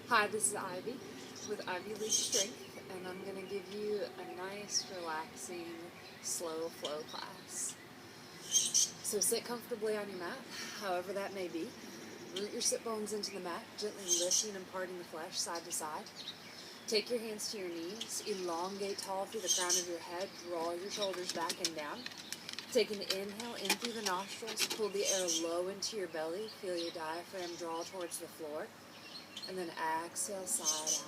Hi, this is Ivy with Ivy League Strength, and I'm going to give you a nice, relaxing, slow flow class. So sit comfortably on your mat, however that may be. Root your sit bones into the mat, gently lifting and parting the flesh side to side. Take your hands to your knees, elongate tall through the crown of your head, draw your shoulders back and down. Take an inhale in through the nostrils, pull the air low into your belly, feel your diaphragm draw towards the floor, and then exhale side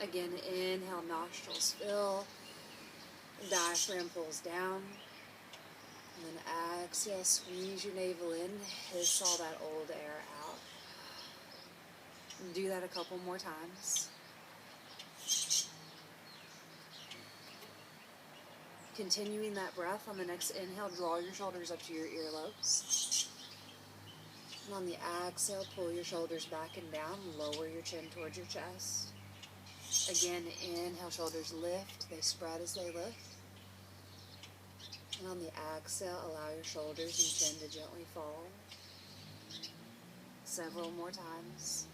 out. Again, inhale, nostrils fill, diaphragm pulls down, and then exhale, squeeze your navel in, hiss all that old air out. And do that a couple more times. Continuing that breath, on the next inhale, draw your shoulders up to your earlobes. And on the exhale, pull your shoulders back and down, lower your chin towards your chest. Again, inhale, shoulders lift, they spread as they lift. And on the exhale, allow your shoulders and chin to gently fall. Several more times.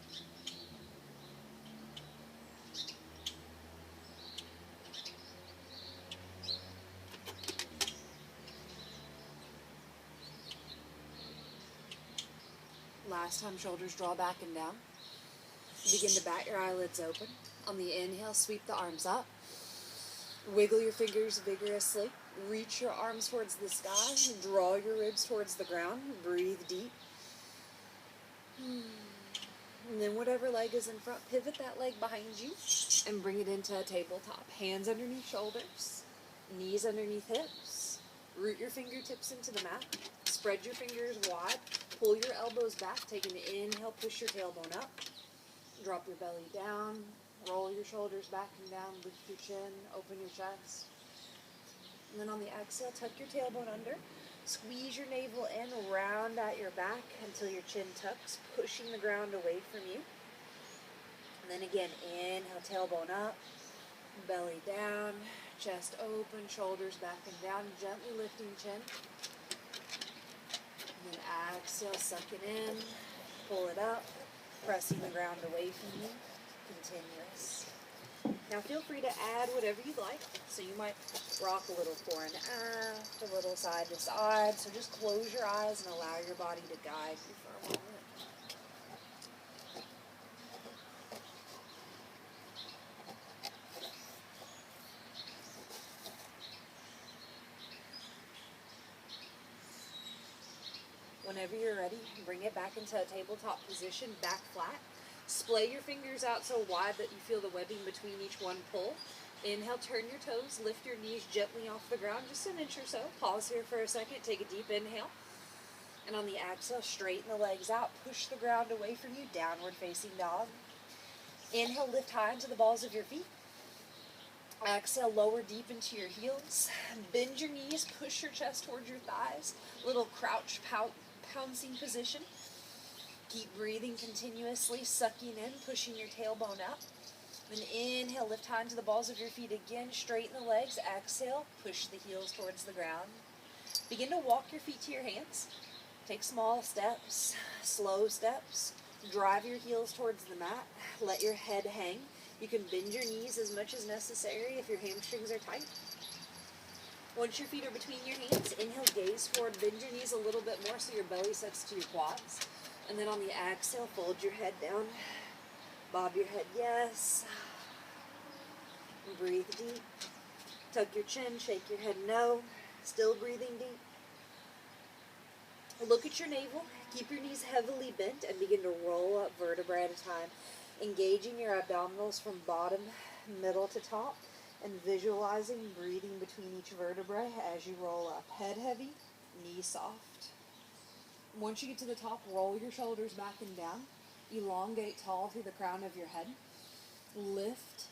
Last time, shoulders draw back and down. Begin to bat your eyelids open. On the inhale, sweep the arms up. Wiggle your fingers vigorously. Reach your arms towards the sky. Draw your ribs towards the ground. Breathe deep. And then whatever leg is in front, pivot that leg behind you and bring it into a tabletop. Hands underneath shoulders. Knees underneath hips. Root your fingertips into the mat. Spread your fingers wide. Pull your elbows back. Take an inhale. Push your tailbone up. Drop your belly down. Roll your shoulders back and down. Lift your chin. Open your chest. And then on the exhale, tuck your tailbone under. Squeeze your navel in. Round at your back until your chin tucks, pushing the ground away from you. And then again, inhale, tailbone up. Belly down. Chest open. Shoulders back and down. Gently lifting chin. And then exhale, suck it in. Pull it up. Pressing the ground away from you. Continuous. Now feel free to add whatever you'd like. So you might rock a little fore and aft, a little side to side. So just close your eyes and allow your body to guide you for a moment. Whenever you're ready, bring it back into a tabletop position, back flat. Splay your fingers out so wide that you feel the webbing between each one pull. Inhale, turn your toes, lift your knees gently off the ground, just an inch or so. Pause here for a second, take a deep inhale. And on the exhale, straighten the legs out, push the ground away from you, downward facing dog. Inhale, lift high into the balls of your feet. Exhale, lower deep into your heels. Bend your knees, push your chest towards your thighs. Little crouch pouncing position. Keep breathing continuously, sucking in, pushing your tailbone up. Then inhale, lift high into the balls of your feet again, straighten the legs. Exhale, push the heels towards the ground. Begin to walk your feet to your hands. Take small steps, slow steps. Drive your heels towards the mat. Let your head hang. You can bend your knees as much as necessary if your hamstrings are tight. Once your feet are between your hands, inhale, gaze forward, bend your knees a little bit more so your belly sets to your quads. And then on the exhale, fold your head down. Bob your head, yes. Breathe deep. Tuck your chin, shake your head, no. Still breathing deep. Look at your navel. Keep your knees heavily bent and begin to roll up vertebrae at a time. Engaging your abdominals from bottom, middle to top, and visualizing breathing between each vertebrae as you roll up. Head heavy, knee soft. Once you get to the top, roll your shoulders back and down. Elongate tall through the crown of your head. Lift.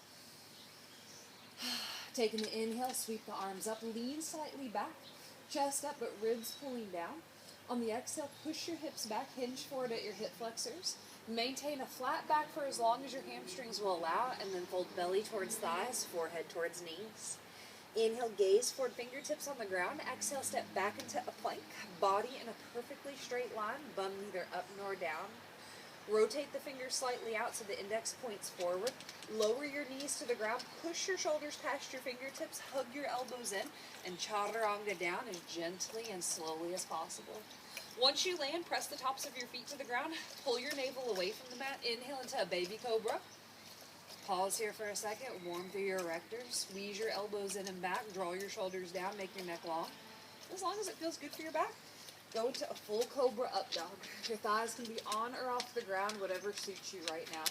Take an inhale, sweep the arms up, lean slightly back, chest up but ribs pulling down. On the exhale, push your hips back, hinge forward at your hip flexors. Maintain a flat back for as long as your hamstrings will allow, and then fold belly towards thighs, forehead towards knees. Inhale, gaze forward, fingertips on the ground. Exhale, step back into a plank. Body in a perfectly straight line, bum neither up nor down. Rotate the fingers slightly out so the index points forward. Lower your knees to the ground. Push your shoulders past your fingertips. Hug your elbows in. And chaturanga down as gently and slowly as possible. Once you land, press the tops of your feet to the ground. Pull your navel away from the mat. Inhale into a baby cobra. Pause here for a second. Warm through your erectors. Squeeze your elbows in and back. Draw your shoulders down. Make your neck long. As long as it feels good for your back. Go into a full cobra up dog. Your thighs can be on or off the ground, whatever suits you right now.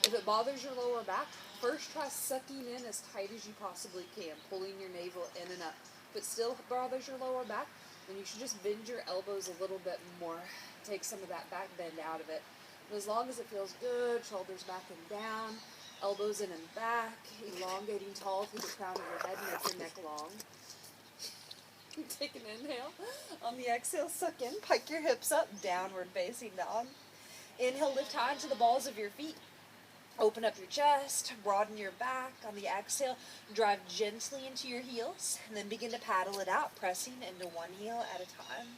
If it bothers your lower back, first try sucking in as tight as you possibly can, pulling your navel in and up. If it still bothers your lower back, then you should just bend your elbows a little bit more. Take some of that back bend out of it. But as long as it feels good, shoulders back and down, elbows in and back, elongating tall through the crown of your head, make your neck long. Take an inhale. On the exhale, suck in. Pike your hips up. Downward facing dog. Inhale, lift high into the balls of your feet. Open up your chest. Broaden your back. On the exhale, drive gently into your heels. And then begin to paddle it out, pressing into one heel at a time.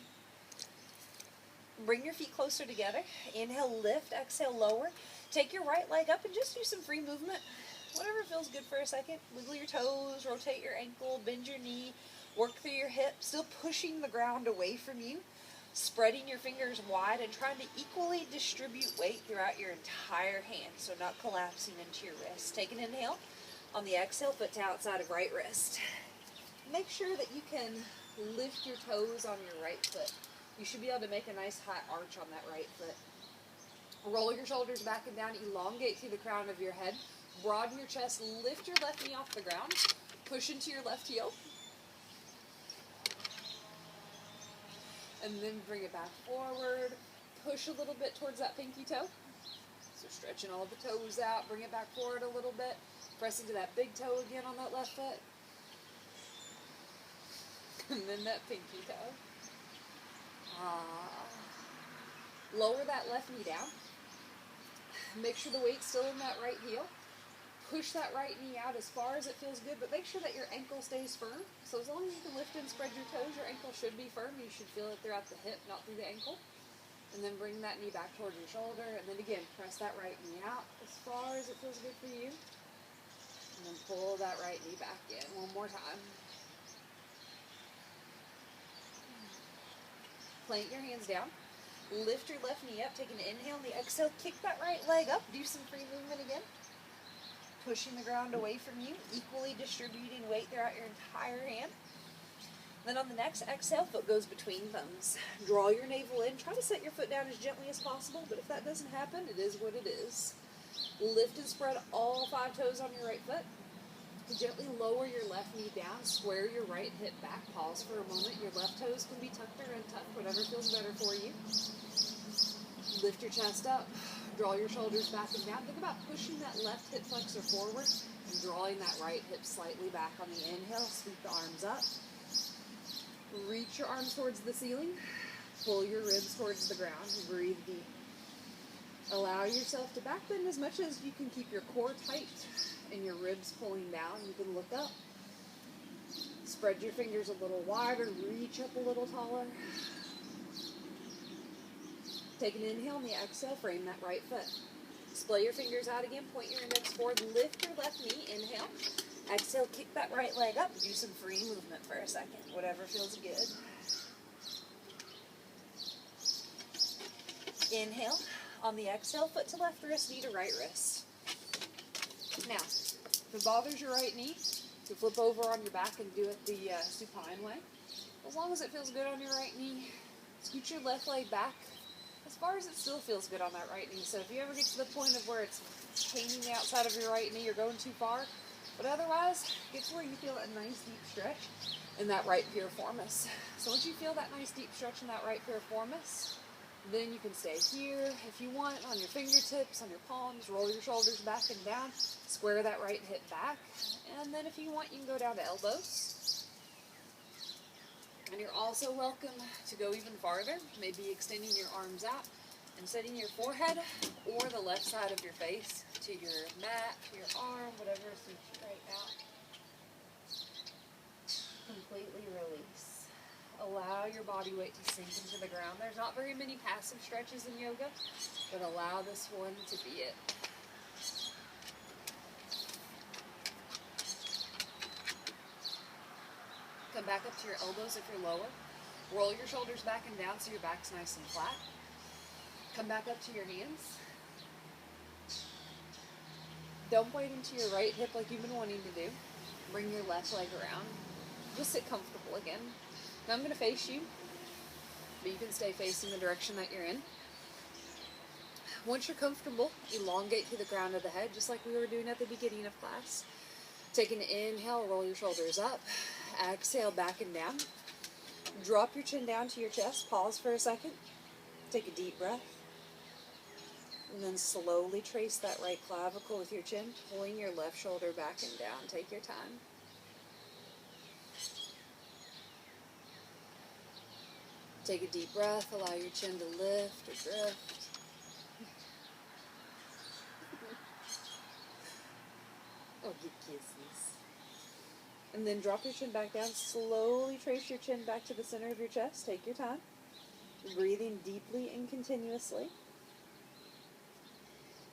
Bring your feet closer together. Inhale, lift. Exhale, lower. Take your right leg up and just do some free movement. Whatever feels good for a second. Wiggle your toes. Rotate your ankle. Bend your knee. Work through your hips, still pushing the ground away from you, spreading your fingers wide and trying to equally distribute weight throughout your entire hand, so not collapsing into your wrist. Take an inhale. On the exhale, foot to outside of right wrist. Make sure that you can lift your toes on your right foot. You should be able to make a nice high arch on that right foot. Roll your shoulders back and down, elongate through the crown of your head, broaden your chest, lift your left knee off the ground, push into your left heel. And then bring it back forward. Push a little bit towards that pinky toe. So stretching all the toes out. Bring it back forward a little bit. Press into that big toe again on that left foot. And then that pinky toe. Lower that left knee down. Make sure the weight's still in that right heel. Push that right knee out as far as it feels good, but make sure that your ankle stays firm. So as long as you can lift and spread your toes, your ankle should be firm. You should feel it throughout the hip, not through the ankle. And then bring that knee back towards your shoulder. And then again, press that right knee out as far as it feels good for you. And then pull that right knee back in. One more time. Plant your hands down. Lift your left knee up. Take an inhale. On the exhale, kick that right leg up. Do some free movement again. Pushing the ground away from you, equally distributing weight throughout your entire hand. Then on the next exhale, foot goes between thumbs. Draw your navel in. Try to set your foot down as gently as possible, but if that doesn't happen, it is what it is. Lift and spread all 5 toes on your right foot. Gently lower your left knee down. Square your right hip back. Pause for a moment. Your left toes can be tucked or untucked, whatever feels better for you. Lift your chest up. Draw your shoulders back and down. Think about pushing that left hip flexor forward and drawing that right hip slightly back on the inhale. Sweep the arms up. Reach your arms towards the ceiling. Pull your ribs towards the ground. Breathe deep. Allow yourself to back bend as much as you can. Keep your core tight and your ribs pulling down. You can look up. Spread your fingers a little wider. Reach up a little taller. Take an inhale. On the exhale, frame that right foot. Splay your fingers out again. Point your index forward. Lift your left knee. Inhale. Exhale. Kick that right leg up. Do some free movement for a second. Whatever feels good. Inhale. On the exhale, foot to left wrist, knee to right wrist. Now, if it bothers your right knee, you flip over on your back and do it the supine way. As long as it feels good on your right knee, scoot your left leg back as far as it still feels good on that right knee. So if you ever get to the point of where it's hanging the outside of your right knee, you're going too far. But otherwise, get to where you feel a nice deep stretch in that right piriformis. So once you feel that nice deep stretch in that right piriformis, then you can stay here if you want, on your fingertips, on your palms. Roll your shoulders back and down. Square that right hip back. And then if you want, you can go down to elbows. And you're also welcome to go even farther, maybe extending your arms out and setting your forehead or the left side of your face to your mat, to your arm, whatever suits you right now. Completely release. Allow your body weight to sink into the ground. There's not very many passive stretches in yoga, but allow this one to be it. Come back up to your elbows if you're lower. Roll your shoulders back and down so your back's nice and flat. Come back up to your hands. Dump weight into your right hip like you've been wanting to do. Bring your left leg around. Just sit comfortable again. Now I'm going to face you, but you can stay facing the direction that you're in. Once you're comfortable, elongate to the ground of the head, just like we were doing at the beginning of class. Take an inhale, roll your shoulders up. Exhale, back and down. Drop your chin down to your chest. Pause for a second. Take a deep breath. And then slowly trace that right clavicle with your chin, pulling your left shoulder back and down. Take your time. Take a deep breath. Allow your chin to lift or drift. Oh, give kisses. And then drop your chin back down. Slowly trace your chin back to the center of your chest. Take your time. Breathing deeply and continuously.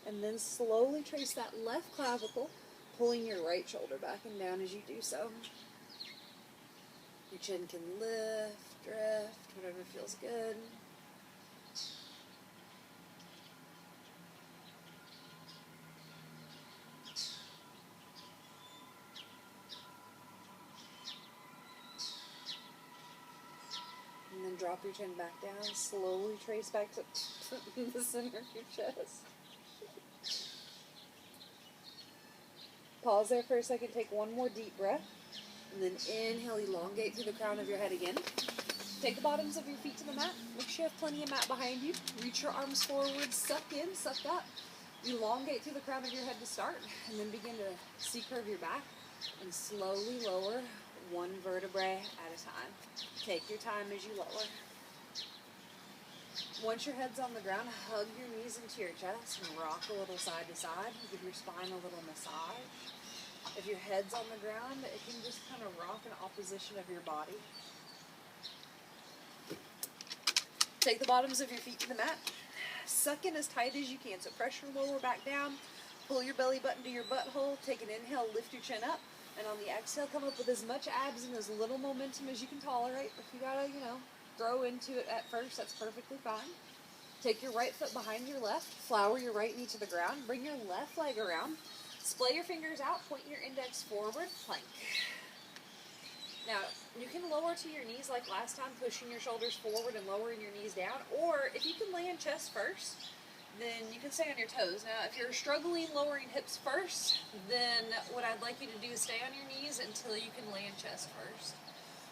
And then slowly trace that left clavicle, pulling your right shoulder back and down as you do so. Your chin can lift, drift, whatever feels good. And then drop your chin back down, slowly trace back to the center of your chest. Pause there for a second, take one more deep breath, and then inhale, elongate through the crown of your head again. Take the bottoms of your feet to the mat. Make sure you have plenty of mat behind you. Reach your arms forward, suck in, suck up. Elongate through the crown of your head to start, and then begin to C-curve your back, and slowly lower one vertebrae at a time. Take your time as you lower. Once your head's on the ground, hug your knees into your chest and rock a little side to side. Give your spine a little massage. If your head's on the ground, it can just kind of rock in opposition of your body. Take the bottoms of your feet to the mat. Suck in as tight as you can. So press your lower back down. Pull your belly button to your butthole. Take an inhale, lift your chin up. And on the exhale, come up with as much abs and as little momentum as you can tolerate. If you gotta, throw into it at first, that's perfectly fine. Take your right foot behind your left. Flower your right knee to the ground. Bring your left leg around. Splay your fingers out. Point your index forward. Plank. Now, you can lower to your knees like last time, pushing your shoulders forward and lowering your knees down. Or if you can lay in chest first, then you can stay on your toes. Now, if you're struggling lowering hips first, then what I'd like you to do is stay on your knees until you can lay in chest first.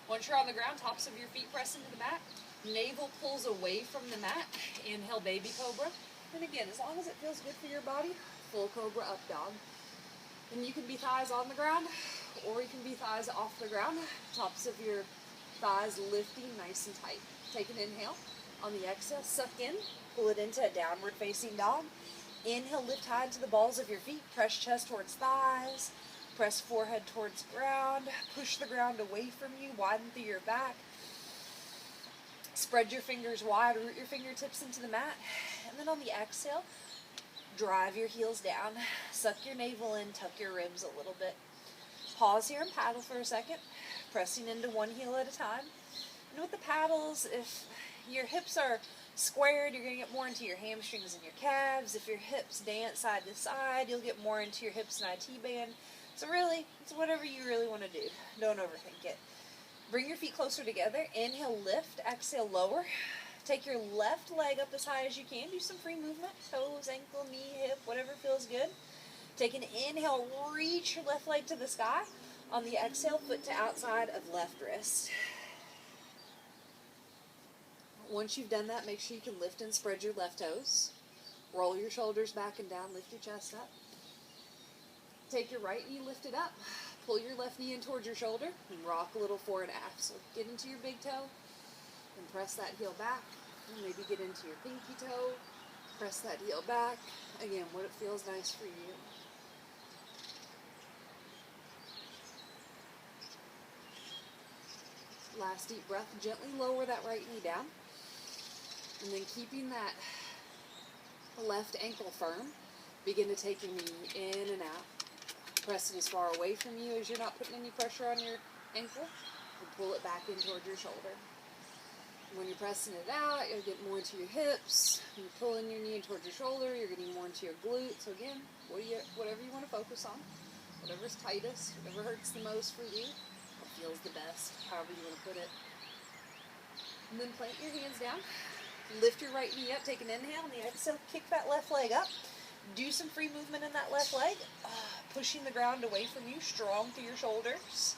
Once you're on the ground, tops of your feet press into the mat. Navel pulls away from the mat. Inhale, baby cobra. And again, as long as it feels good for your body, full cobra up dog. And you can be thighs on the ground, or you can be thighs off the ground. Tops of your thighs lifting nice and tight. Take an inhale. On the exhale, suck in. Pull it into a downward facing dog. Inhale, lift high to the balls of your feet. Press chest towards thighs. Press forehead towards ground. Push the ground away from you. Widen through your back. Spread your fingers wide. Root your fingertips into the mat. And then on the exhale, drive your heels down. Suck your navel in. Tuck your ribs a little bit. Pause here and paddle for a second. Pressing into one heel at a time. And with the paddles, if your hips are squared, you're going to get more into your hamstrings and your calves. If your hips dance side to side, you'll get more into your hips and IT band. So really, it's whatever you really want to do. Don't overthink it. Bring your feet closer together. Inhale, lift. Exhale, lower. Take your left leg up as high as you can. Do some free movement. Toes, ankle, knee, hip, whatever feels good. Take an inhale. Reach your left leg to the sky. On the exhale, foot to outside of left wrist. Once you've done that, make sure you can lift and spread your left toes. Roll your shoulders back and down. Lift your chest up. Take your right knee, lift it up. Pull your left knee in towards your shoulder and rock a little forward aft. So get into your big toe and press that heel back. And maybe get into your pinky toe. Press that heel back. Again, what it feels nice for you. Last deep breath. Gently lower that right knee down. And then keeping that left ankle firm, begin to take your knee in and out. Press it as far away from you as you're not putting any pressure on your ankle, and pull it back in toward your shoulder. When you're pressing it out, you'll get more into your hips. When you're pulling your knee in towards your shoulder, you're getting more into your glutes. So again, whatever you want to focus on, whatever's tightest, whatever hurts the most for you, what feels the best, however you want to put it. And then plant your hands down. Lift your right knee up, take an inhale, and the exhale, kick that left leg up. Do some free movement in that left leg, pushing the ground away from you, strong through your shoulders.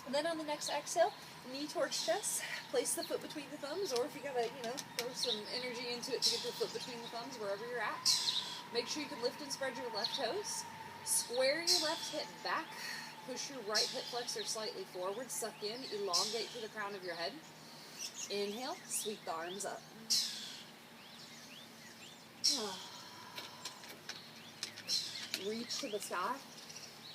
And then on the next exhale, knee towards chest, place the foot between the thumbs, or if you gotta, throw some energy into it to get the foot between the thumbs, wherever you're at. Make sure you can lift and spread your left toes. Square your left hip back, push your right hip flexor slightly forward, suck in, elongate to the crown of your head. Inhale, sweep the arms up. Reach to the sky.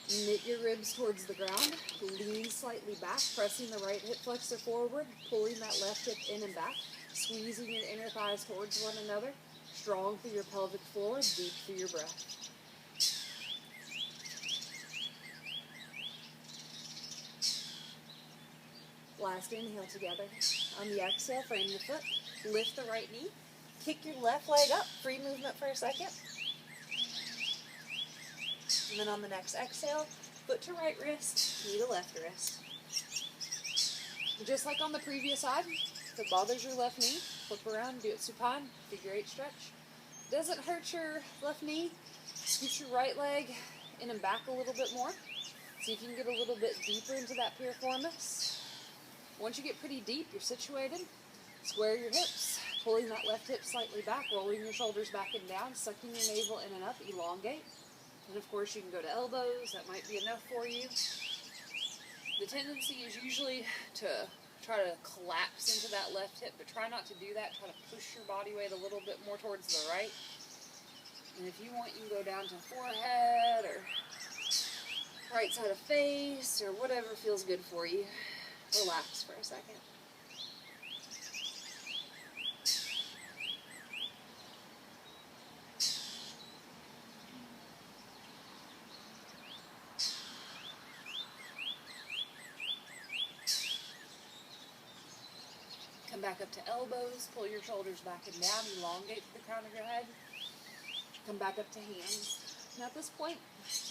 Knit your ribs towards the ground. Lean slightly back, pressing the right hip flexor forward, pulling that left hip in and back, squeezing your inner thighs towards one another. Strong through your pelvic floor, deep through your breath. Last inhale together. On the exhale, frame the foot, lift the right knee, kick your left leg up, free movement for a second. And then on the next exhale, foot to right wrist, knee to left wrist. Just like on the previous side, if it bothers your left knee, flip around, do it supine, figure 8 stretch. Doesn't hurt your left knee, scoot your right leg in and back a little bit more. See if you can get a little bit deeper into that piriformis. Once you get pretty deep, you're situated. Square your hips, pulling that left hip slightly back, rolling your shoulders back and down, sucking your navel in and up, elongate. And of course you can go to elbows, that might be enough for you. The tendency is usually to try to collapse into that left hip, but try not to do that. Try to push your body weight a little bit more towards the right. And if you want, you can go down to forehead or right side of face or whatever feels good for you. Relax for a second. Come back up to elbows, pull your shoulders back and down, elongate to the crown of your head. Come back up to hands. Now at this point,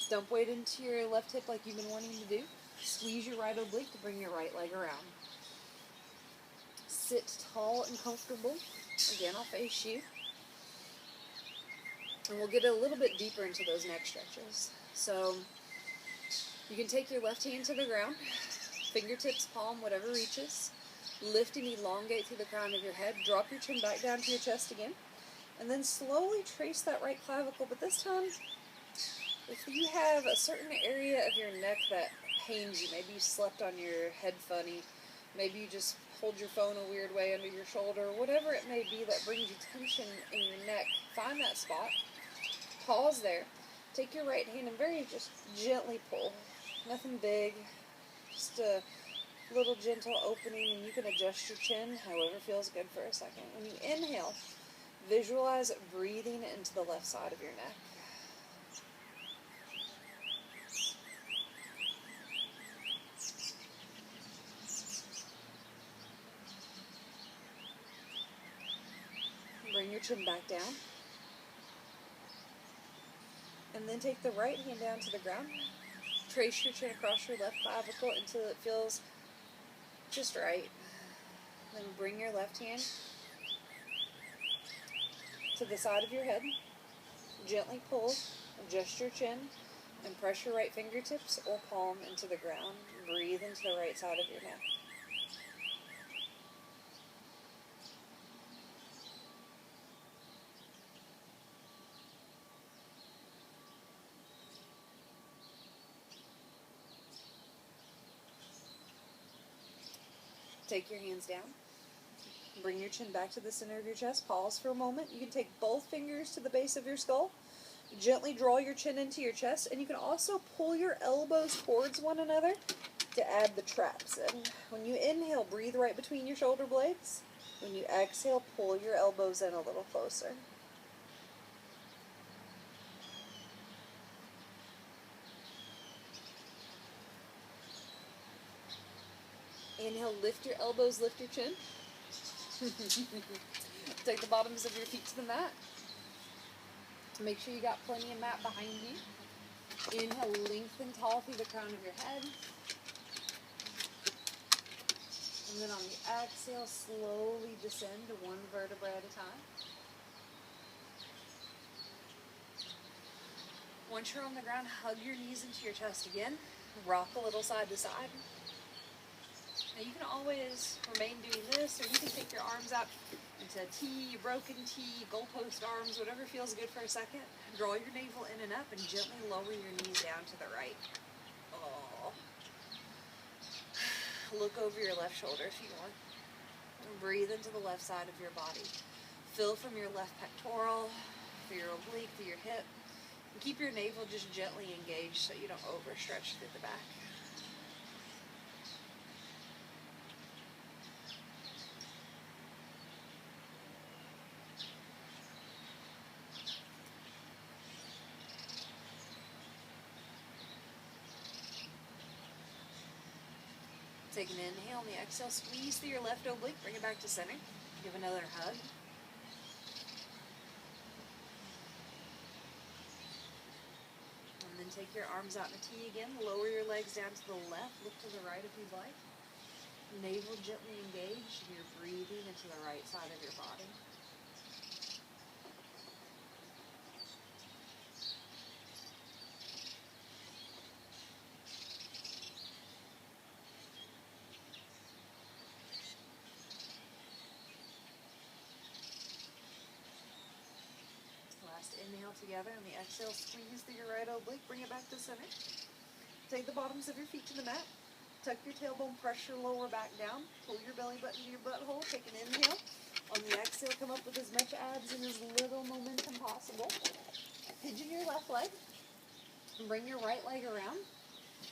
dump weight into your left hip like you've been wanting to do. Squeeze your right oblique to bring your right leg around. Sit tall and comfortable. Again, I'll face you. And we'll get a little bit deeper into those neck stretches. So you can take your left hand to the ground, fingertips, palm, whatever reaches. Lift and elongate through the crown of your head. Drop your chin back down to your chest again. And then slowly trace that right clavicle. But this time, if you have a certain area of your neck that pains you, maybe you slept on your head funny, maybe you just hold your phone a weird way under your shoulder, whatever it may be that brings you tension in your neck, find that spot, pause there, take your right hand and very just gently pull. Nothing big, just a little gentle opening, and you can adjust your chin however feels good for a second. When you inhale, visualize breathing into the left side of your neck. Bring your chin back down. And then take the right hand down to the ground. Trace your chin across your left clavicle until it feels just right. Then bring your left hand to the side of your head. Gently pull, adjust your chin, and press your right fingertips or palm into the ground. Breathe into the right side of your neck. Take your hands down. Bring your chin back to the center of your chest. Pause for a moment. You can take both fingers to the base of your skull. Gently draw your chin into your chest. And you can also pull your elbows towards one another to add the traps in. When you inhale, breathe right between your shoulder blades. When you exhale, pull your elbows in a little closer. Inhale, lift your elbows, lift your chin. Take the bottoms of your feet to the mat. Make sure you got plenty of mat behind you. Inhale, lengthen tall through the crown of your head. And then on the exhale, slowly descend to one vertebra at a time. Once you're on the ground, hug your knees into your chest again. Rock a little side to side. Now you can always remain doing this, or you can take your arms out into T, broken T, goalpost arms, whatever feels good for a second. Draw your navel in and up and gently lower your knees down to the right. Oh. Look over your left shoulder if you want. And breathe into the left side of your body. Fill from your left pectoral, through your oblique, through your hip. And keep your navel just gently engaged so you don't overstretch through the back. Take an inhale. On the exhale, squeeze through your left oblique. Bring it back to center. Give another hug. And then take your arms out in a T again. Lower your legs down to the left. Look to the right if you'd like. Navel gently engaged. And you're breathing into the right side of your body. Inhale together. On the exhale, squeeze through your right oblique. Bring it back to center. Take the bottoms of your feet to the mat. Tuck your tailbone, press your lower back down. Pull your belly button to your butthole. Take an inhale. On the exhale, come up with as much abs and as little momentum possible. Pigeon your left leg. And bring your right leg around.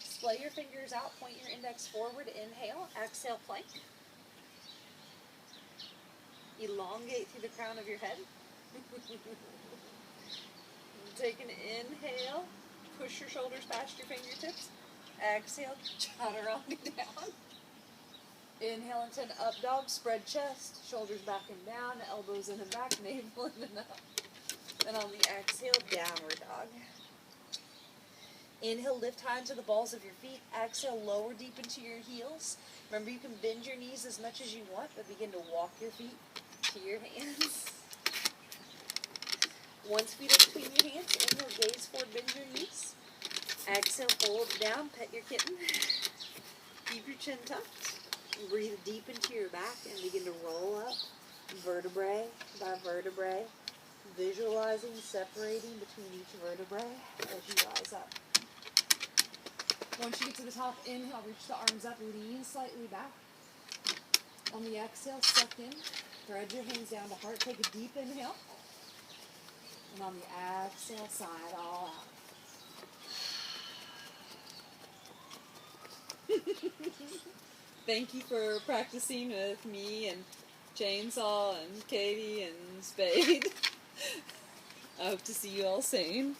Splay your fingers out. Point your index forward. Inhale. Exhale, plank. Elongate through the crown of your head. Take an inhale, push your shoulders past your fingertips. Exhale, chaturanga down. Inhale into an up dog, spread chest, shoulders back and down, elbows in and back, navel in and up. And on the exhale, downward dog. Inhale, lift high into the balls of your feet. Exhale, lower deep into your heels. Remember, you can bend your knees as much as you want, but begin to walk your feet to your hands. Once feet are between your hands, inhale, gaze forward, bend your knees. Exhale, fold down, pet your kitten. Keep your chin tucked. Breathe deep into your back and begin to roll up vertebrae by vertebrae, visualizing separating between each vertebrae as you rise up. Once you get to the top, inhale, reach the arms up, lean slightly back. On the exhale, suck in, thread your hands down to heart, take a deep inhale. And on the exhale, sigh it all out. Thank you for practicing with me and Chainsaw and Katie and Spade. I hope to see you all soon.